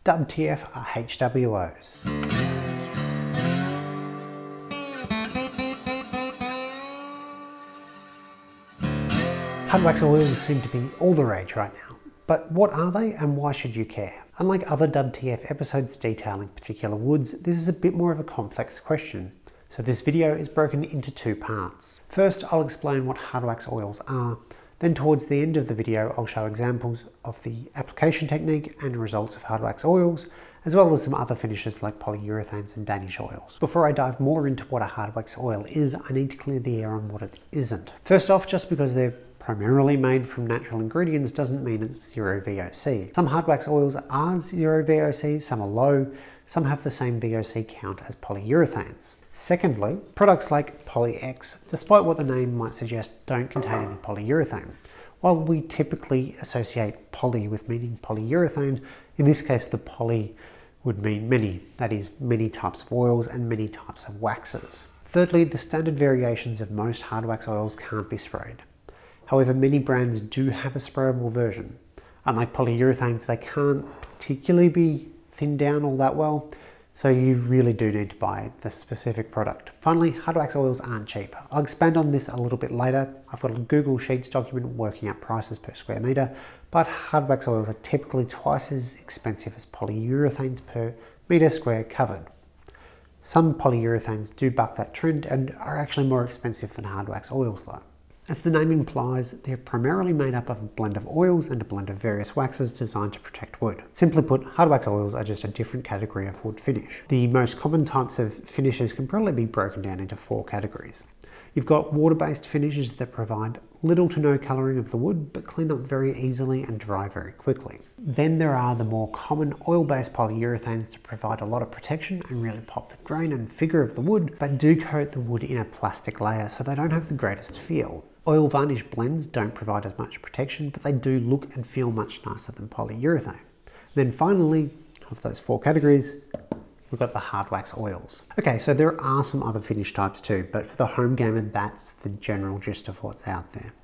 WTF are HWOs. Hardwax oils seem to be all the rage right now, but what are they and why should you care? Unlike other WTF episodes detailing particular woods, this is a bit more of a complex question, so this video is broken into two parts. First, I'll explain what Hardwax oils are, then towards the end of the video I'll show examples of the application technique and results of Hardwax oils, as well as some other finishes like polyurethanes and Danish oils. Before I dive more into what a Hardwax oil is, I need to clear the air on what it isn't. First off, just because they're primarily made from natural ingredients doesn't mean it's zero VOC. Some Hardwax oils are zero VOC, some are low, some have the same VOC count as polyurethanes. Secondly, products like Poly-X, despite what the name might suggest, don't contain any polyurethane. While we typically associate poly with meaning polyurethane, in this case the poly would mean many, that is, many types of oils and many types of waxes. Thirdly, the standard variations of most Hardwax oils can't be sprayed. However, many brands do have a sprayable version. Unlike polyurethanes, they can't particularly be thinned down all that well, so you really do need to buy the specific product. Finally, Hardwax oils aren't cheap. I'll expand on this a little bit later. I've got a Google Sheets document working out prices per square meter, but Hardwax oils are typically twice as expensive as polyurethanes per meter square covered. Some polyurethanes do buck that trend and are actually more expensive than Hardwax oils though. As the name implies, they're primarily made up of a blend of oils and a blend of various waxes designed to protect wood. Simply put, Hardwax oils are just a different category of wood finish. The most common types of finishes can probably be broken down into four categories. You've got water-based finishes that provide little to no colouring of the wood but clean up very easily and dry very quickly. Then there are the more common oil-based polyurethanes that provide a lot of protection and really pop the grain and figure of the wood, but do coat the wood in a plastic layer so they don't have the greatest feel. Oil varnish blends don't provide as much protection, but they do look and feel much nicer than polyurethane. Then finally, of those four categories, we've got the Hardwax oils. Okay, so there are some other finish types too, but for the home gamer, that's the general gist of what's out there.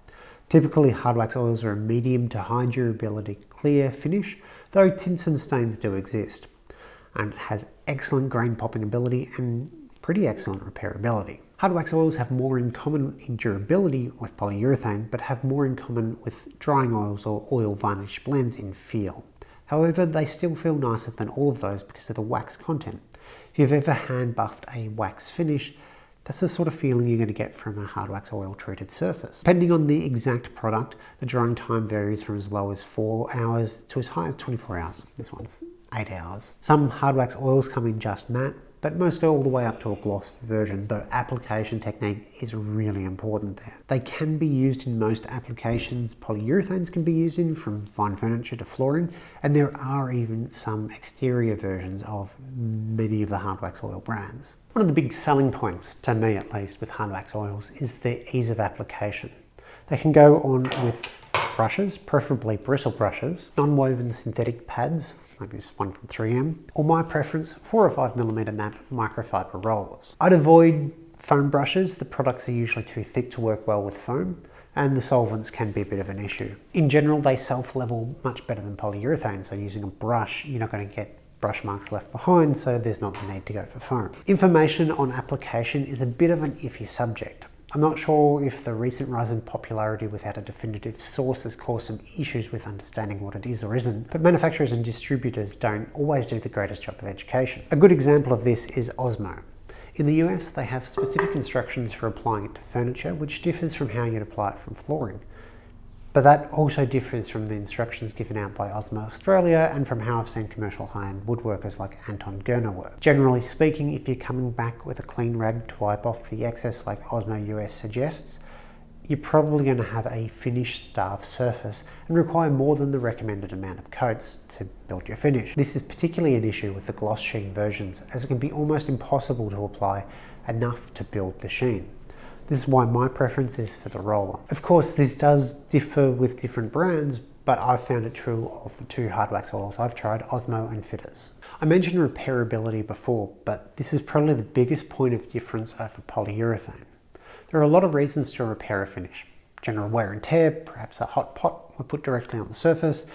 Typically, Hardwax oils are a medium to high durability clear finish, though tints and stains do exist. And it has excellent grain popping ability and pretty excellent repairability. Hardwax oils have more in common in durability with polyurethane, but have more in common with drying oils or oil varnish blends in feel. However, they still feel nicer than all of those because of the wax content. If you've ever hand buffed a wax finish, that's the sort of feeling you're going to get from a Hardwax oil treated surface. Depending on the exact product, the drying time varies from as low as 4 hours to as high as 24 hours. This one's 8 hours. Some Hardwax oils come in just matte, but most go all the way up to a gloss version, though application technique is really important there. They can be used in most applications polyurethanes can be used in, from fine furniture to flooring, and there are even some exterior versions of many of the Hardwax oil brands. One of the big selling points, to me at least, with Hardwax oils is the ease of application. They can go on with brushes, preferably bristle brushes, non-woven synthetic pads, like this one from 3M, or my preference, 4 or 5mm nap microfiber rollers. I'd avoid foam brushes. The products are usually too thick to work well with foam, and the solvents can be a bit of an issue. In general, they self-level much better than polyurethane, so using a brush, you're not going to get brush marks left behind, so there's not the need to go for foam. Information on application is a bit of an iffy subject. I'm not sure if the recent rise in popularity without a definitive source has caused some issues with understanding what it is or isn't, but manufacturers and distributors don't always do the greatest job of education. A good example of this is Osmo. In the US, they have specific instructions for applying it to furniture, which differs from how you'd apply it from flooring. But that also differs from the instructions given out by Osmo Australia and from how I've seen commercial high-end woodworkers like Anton Gerner work. Generally speaking, if you're coming back with a clean rag to wipe off the excess like Osmo US suggests, you're probably going to have a finished starved surface and require more than the recommended amount of coats to build your finish. This is particularly an issue with the gloss sheen versions, as it can be almost impossible to apply enough to build the sheen. This is why my preference is for the roller. Of course, this does differ with different brands, but I've found it true of the two Hardwax oils I've tried, Osmo and Fitters. I mentioned repairability before, but this is probably the biggest point of difference over polyurethane. There are a lot of reasons to repair a finish. General wear and tear, perhaps a hot pot were put directly on the surface,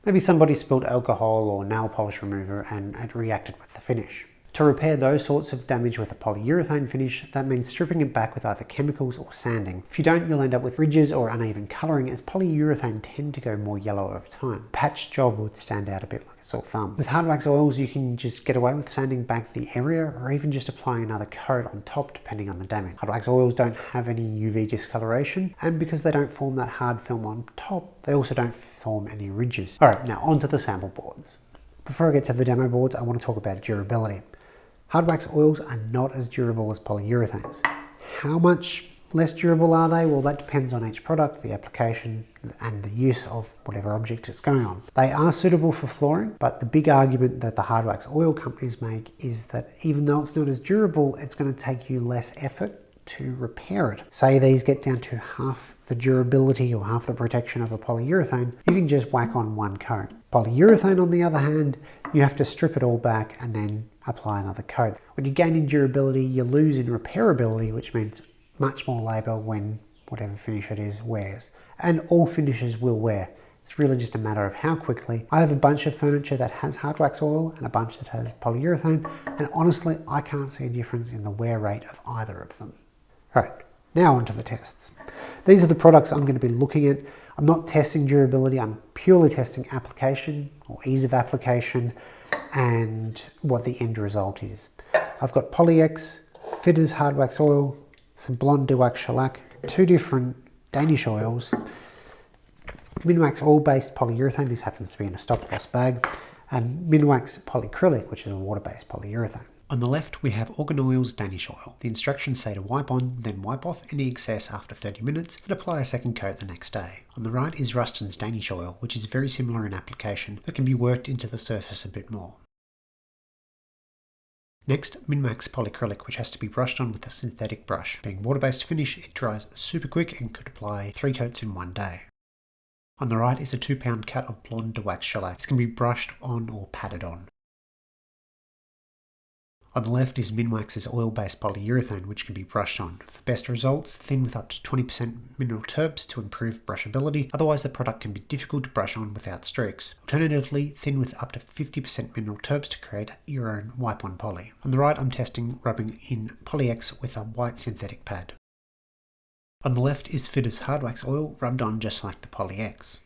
Maybe somebody spilled alcohol or nail polish remover and it reacted with the finish. To repair those sorts of damage with a polyurethane finish, that means stripping it back with either chemicals or sanding. If you don't, you'll end up with ridges or uneven colouring, as polyurethane tend to go more yellow over time. A patch job would stand out a bit like a sore thumb. With Hardwax oils, you can just get away with sanding back the area or even just applying another coat on top depending on the damage. Hardwax oils don't have any UV discoloration, and because they don't form that hard film on top, they also don't form any ridges. Alright, now onto the sample boards. Before I get to the demo boards, I want to talk about durability. Hardwax oils are not as durable as polyurethanes. How much less durable are they? Well, that depends on each product, the application, and the use of whatever object it's going on. They are suitable for flooring, but the big argument that the Hardwax oil companies make is that even though it's not as durable, it's going to take you less effort to repair it. Say these get down to half the durability or half the protection of a polyurethane, you can just whack on one coat. Polyurethane, on the other hand, you have to strip it all back and then apply another coat. When you gain in durability, you lose in repairability, which means much more labour when whatever finish it is wears. And all finishes will wear. It's really just a matter of how quickly. I have a bunch of furniture that has Hardwax oil and a bunch that has polyurethane, and honestly, I can't see a difference in the wear rate of either of them. Right, now onto the tests. These are the products I'm going to be looking at. I'm not testing durability, I'm purely testing application or ease of application and what the end result is. I've got Poly-X, Fitters Hardwax oil, some Blonde de Wax shellac, two different Danish oils, Minwax oil-based polyurethane, this happens to be in a stop-loss bag, and Minwax polyacrylic, which is a water-based polyurethane. On the left, we have Organ Oil's Danish oil. The instructions say to wipe on, then wipe off any excess after 30 minutes and apply a second coat the next day. On the right is Ruston's Danish oil, which is very similar in application, but can be worked into the surface a bit more. Next, Minwax polyacrylic, which has to be brushed on with a synthetic brush. Being water-based finish, it dries super quick and could apply 3 coats in one day. On the right is a 2-pound cut of Blonde de Wax shellac. This can be brushed on or patted on. On the left is Minwax's oil-based polyurethane, which can be brushed on. For best results, thin with up to 20% mineral terps to improve brushability, otherwise the product can be difficult to brush on without streaks. Alternatively, thin with up to 50% mineral terps to create your own wipe-on poly. On the right, I'm testing rubbing in Poly-X with a white synthetic pad. On the left is Fitters Hardwax oil, rubbed on just like the Poly-X.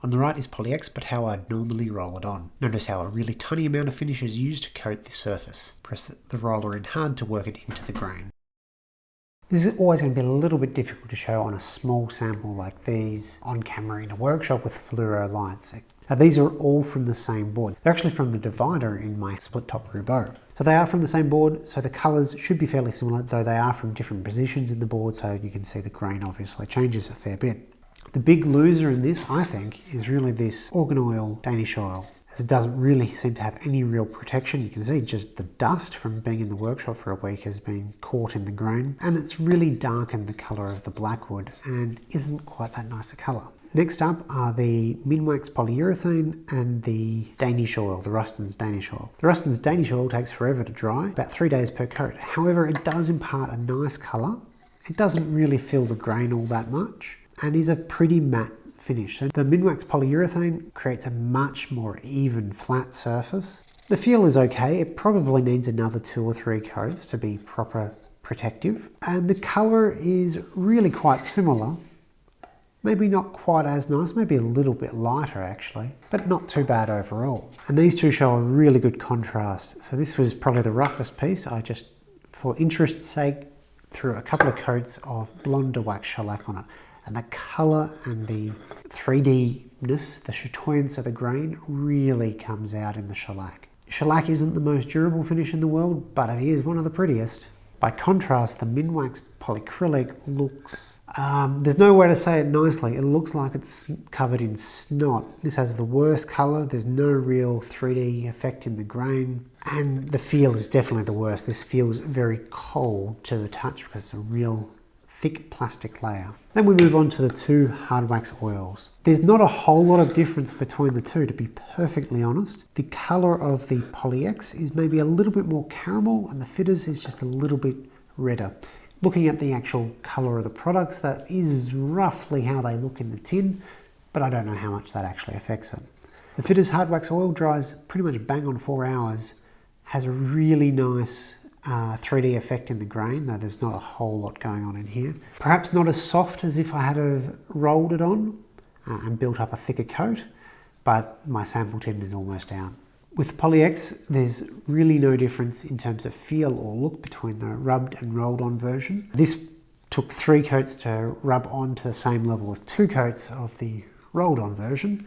On the right is Poly-X, but how I'd normally roll it on. Notice how a really tiny amount of finish is used to coat the surface. Press the roller in hard to work it into the grain. This is always going to be a little bit difficult to show on a small sample like these on camera in a workshop with fluoro lights. Now these are all from the same board. They're actually from the divider in my split top Roubeau. So they are from the same board, so the colours should be fairly similar, though they are from different positions in the board, so you can see the grain obviously changes a fair bit. The big loser in this, I think, is really this Organ Oil Danish oil, as it doesn't really seem to have any real protection. You can see just the dust from being in the workshop for a week has been caught in the grain, and it's really darkened the colour of the blackwood and isn't quite that nice a colour. Next up are the Minwax polyurethane and the Danish oil, the Ruston's Danish oil. The Ruston's Danish oil takes forever to dry, about 3 days per coat. However, it does impart a nice colour. It doesn't really fill the grain all that much, and is a pretty matte finish. So the Minwax polyurethane creates a much more even flat surface. The feel is okay, it probably needs another 2 or 3 coats to be proper protective. And the colour is really quite similar. Maybe not quite as nice, maybe a little bit lighter actually, but not too bad overall. And these two show a really good contrast. So this was probably the roughest piece. I just, for interest's sake, threw a couple of coats of Blonde de Wax shellac on it. And the colour and the 3D-ness, the chatoyance of the grain really comes out in the shellac. Shellac isn't the most durable finish in the world, but it is one of the prettiest. By contrast, the Minwax polyacrylic looks, there's no way to say it nicely, it looks like it's covered in snot. This has the worst colour, there's no real 3D effect in the grain, and the feel is definitely the worst. This feels very cold to the touch because it's a real thick plastic layer. Then we move on to the two Hardwax oils. There's not a whole lot of difference between the two, to be perfectly honest. The colour of the Poly-X is maybe a little bit more caramel and the Fitters is just a little bit redder. Looking at the actual colour of the products, that is roughly how they look in the tin. but I don't know how much that actually affects it. The Fitter's Hardwax Oil dries pretty much bang on 4 hours, has a really nice 3D effect in the grain, though there's not a whole lot going on in here. Perhaps not as soft as if I had have rolled it on and built up a thicker coat, but my sample tint is almost out. With Poly-X, there's really no difference in terms of feel or look between the rubbed and rolled on version. This took 3 coats to rub on to the same level as 2 coats of the rolled on version,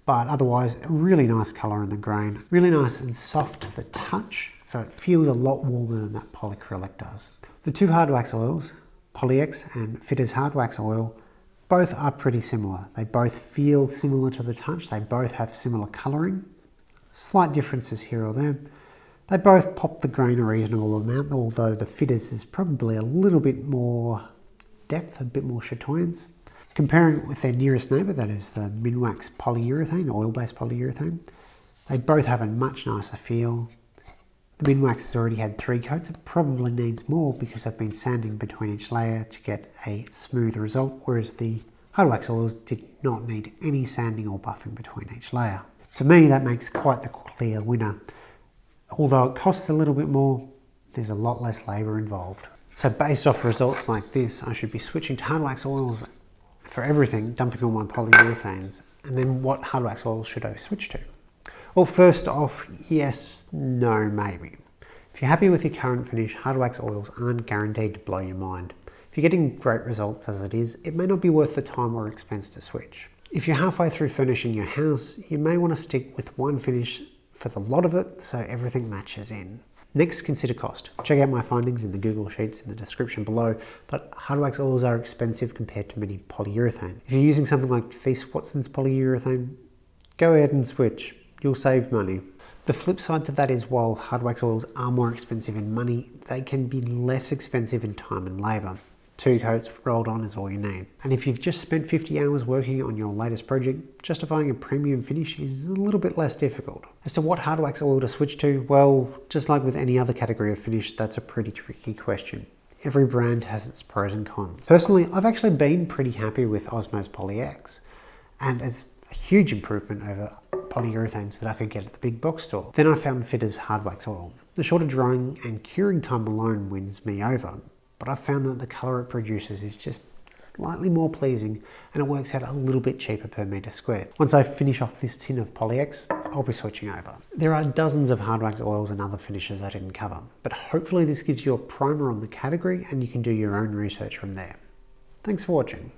but otherwise a really nice colour in the grain, really nice and soft to the touch, so it feels a lot warmer than that polyacrylic does. The two Hardwax oils, Poly-X and Fitter's Hardwax Oil, both are pretty similar. They both feel similar to the touch, they both have similar colouring. Slight differences here or there. They both pop the grain a reasonable amount, although the Fitter's is probably a little bit more depth, a bit more chatoyance. Comparing it with their nearest neighbour, that is the Minwax polyurethane, the oil-based polyurethane, they both have a much nicer feel. The Minwax has already had 3 coats. It probably needs more because I've been sanding between each layer to get a smooth result, whereas the Hardwax oils did not need any sanding or buffing between each layer. To me, that makes quite the clear winner. Although it costs a little bit more, there's a lot less labour involved. So based off results like this, I should be switching to Hardwax oils for everything, dumping all my polyurethanes. And then what Hardwax oils should I switch to? Well, first off, yes, no, maybe. If you're happy with your current finish, Hardwax oils aren't guaranteed to blow your mind. If you're getting great results as it is, it may not be worth the time or expense to switch. If you're halfway through finishing your house, you may want to stick with one finish for the lot of it so everything matches in. Next, consider cost. Check out my findings in the Google Sheets in the description below, but Hardwax oils are expensive compared to many polyurethane. If you're using something like Feast Watson's polyurethane, go ahead and switch. You'll save money. The flip side to that is while Hardwax oils are more expensive in money, they can be less expensive in time and labour. 2 coats rolled on is all you need. And if you've just spent 50 hours working on your latest project, justifying a premium finish is a little bit less difficult. As to what Hardwax oil to switch to, well, just like with any other category of finish, that's a pretty tricky question. Every brand has its pros and cons. Personally, I've actually been pretty happy with Osmo's Poly-X, and it's a huge improvement over polyurethanes that I could get at the big box store. Then I found Fitter's Hardwax oil. The shorter drying and curing time alone wins me over, but I've found that the colour it produces is just slightly more pleasing and it works out a little bit cheaper per metre squared. Once I finish off this tin of Poly-X, I'll be switching over. There are dozens of Hardwax oils and other finishes I didn't cover, but hopefully this gives you a primer on the category and you can do your own research from there. Thanks for watching.